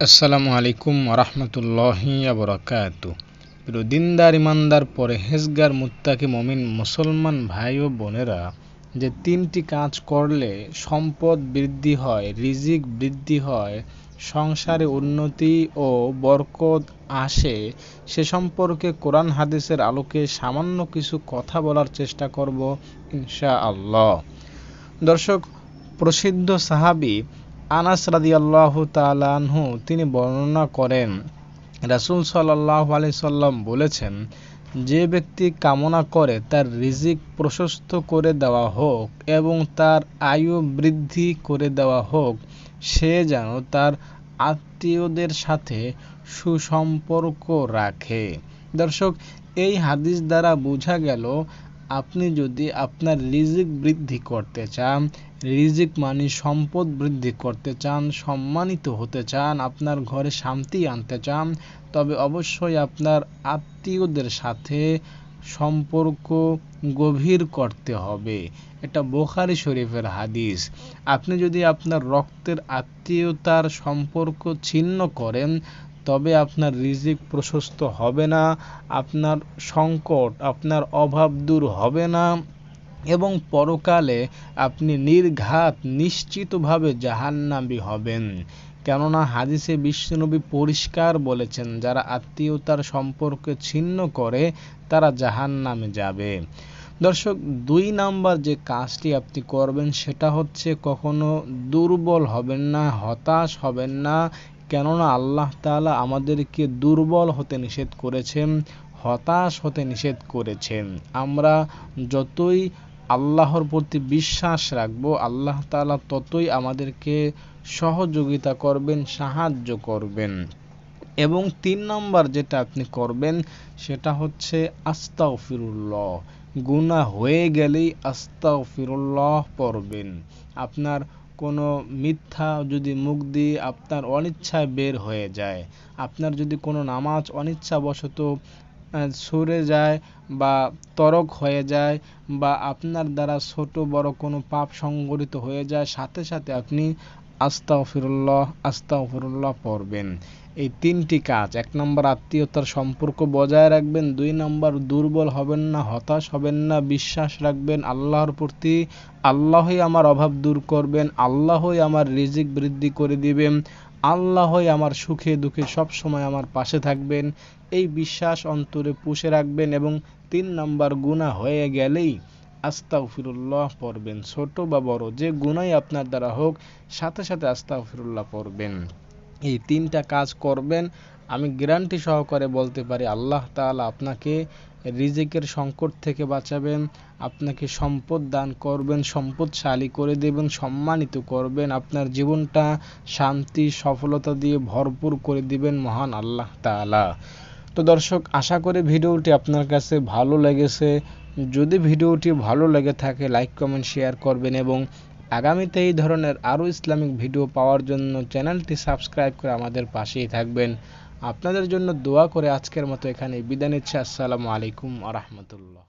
আসসালামু আলাইকুম ওরহমতুল্লাহি ওয়া প্রিয় দিনদার ইমানদার পরহেজগার মুত্তাকি মুমিন মুসলমান ভাই ও বোনেরা, যে তিনটি কাজ করলে সম্পদ বৃদ্ধি হয়, রিজিক বৃদ্ধি হয়, সংসারে উন্নতি ও বরকত আসে, সে সম্পর্কে কোরআন হাদিসের আলোকে সামান্য কিছু কথা বলার চেষ্টা করব ইনশাআল্লাহ। দর্শক, প্রসিদ্ধ সাহাবী আনাস রাদিয়াল্লাহু তাআলা আনহু তিনি বর্ণনা করেন, রাসূল সাল্লাল্লাহু আলাইহি সাল্লাম বলেছেন, যে ব্যক্তি কামনা করে তার রিজিক প্রশস্ত করে দেওয়া হোক এবং তার আয়ু বৃদ্ধি করে দেওয়া হোক, সে যেন তার আত্মীয়দের সাথে সুসম্পর্ক রাখে। দর্শক, এই হাদিস দ্বারা বোঝা গেল, আপনি যদি আপনার রিজিক বৃদ্ধি করতে চান, রিজিক মানে সম্পদ বৃদ্ধি করতে চান, সম্মানিত হতে চান, আপনার ঘরে শান্তি আনতে চান, তবে অবশ্যই আপনার আত্মীয়দের সাথে সম্পর্ক গভীর করতে হবে। এটা বুখারী শরীফের হাদিস। আপনি যদি আপনার রক্তের আত্মীয়তার সম্পর্ক ছিন্ন করেন, তবে আপনার রিজিক প্রশস্ত হবে না, আপনার সংকট, আপনার অভাব দূর হবে না এবং পরকালে আপনি নির্ঘাত নিশ্চিতভাবে জাহান্নামী হবেন। কেননা হাদিসে বিশ্বনবী পরিষ্কার বলেছেন, যারা আত্মীয়তার সম্পর্ক ছিন্ন করে তারা জাহান্নামে যাবে। দর্শক, 2 নাম্বার যে কাজটি আপনি করবেন সেটা হচ্ছে, কখনো দুর্বল হবেন না, হতাশ হবেন না। কেননা আল্লাহ তাআলা আমাদেরকে দুর্বল হতে নিষেধ করেছেন, হতাশ হতে নিষেধ করেছেন। আমরা যতই আল্লাহর প্রতি বিশ্বাস রাখবো, আল্লাহ তাআলা ততই আমাদেরকে সহযোগিতা করবেন, সাহায্য করবেন। এবং 3 নম্বর যেটা আপনি করবেন সেটা হচ্ছে আস্তাগফিরুল্লাহ। গুনাহ হয়ে গেলেই আস্তাগফিরুল্লাহ পড়বেন। আপনার কোনো মিথ্যা যদি মুখ দিয়ে আপনার অনিচ্ছায় বের হয়ে যায়, আপনার যদি কোনো নামাজ অনিচ্ছাবশত সরে যায় বা তরক হয়ে যায়, বা আপনার দ্বারা ছোট বড় কোনো পাপ সংগঠিত হয়ে যায়, সাথে সাথে আপনি আস্তাগফিরুল্লাহ আস্তাগফিরুল্লাহ পড়বেন। এই 3টি কাজ, 1 নম্বর আত্মীয়তার সম্পর্ক বজায় রাখবেন, 2 নম্বর দুর্বল হবেন না, হতাশ হবেন না, বিশ্বাস রাখবেন আল্লাহর প্রতি, আল্লাহই আমার অভাব দূর করবেন, আল্লাহই আমার রিজিক বৃদ্ধি করে দিবেন, আল্লাহই আমার সুখে দুঃখে সব সময় আমার পাশে থাকবেন, এই বিশ্বাস অন্তরে পুষে রাখবেন। এবং 3 নম্বর, গুনাহ হয়ে গেলেই আস্তাগফিরুল্লাহ পড়বেন। ছোট বা বড় যে গুনাহই আপনার দ্বারা হোক, সাথে সাথে আস্তাগফিরুল্লাহ পড়বেন। এই 3টা কাজ করবেন, আমি গ্যারান্টি সহকারে বলতে পারি আল্লাহ তাআলা আপনাকে রিজিকের সংকট থেকে বাঁচাবেন, আপনাকে সম্পদ দান করবেন, সম্পদশালী করে দেবেন, সম্মানিত করবেন, আপনার জীবনটা শান্তি সফলতা দিয়ে ভরপুর করে দিবেন মহান আল্লাহ তাআলা। তো দর্শক, আশা করি ভিডিওটি আপনার কাছে ভালো লেগেছে। যদি ভিডিওটি ভালো লেগে থাকে, লাইক কমেন্ট শেয়ার করবেন এবং আগামীতে এই ধরনের আরও ইসলামিক ভিডিও পাওয়ার জন্য চ্যানেলটি সাবস্ক্রাইব করে আমাদের পাশেই থাকবেন। আপনাদের জন্য দোয়া করে আজকের মতো এখানেই বিদায় নিচ্ছি। আসসালামু আলাইকুম ওয়া রাহমাতুল্লাহ।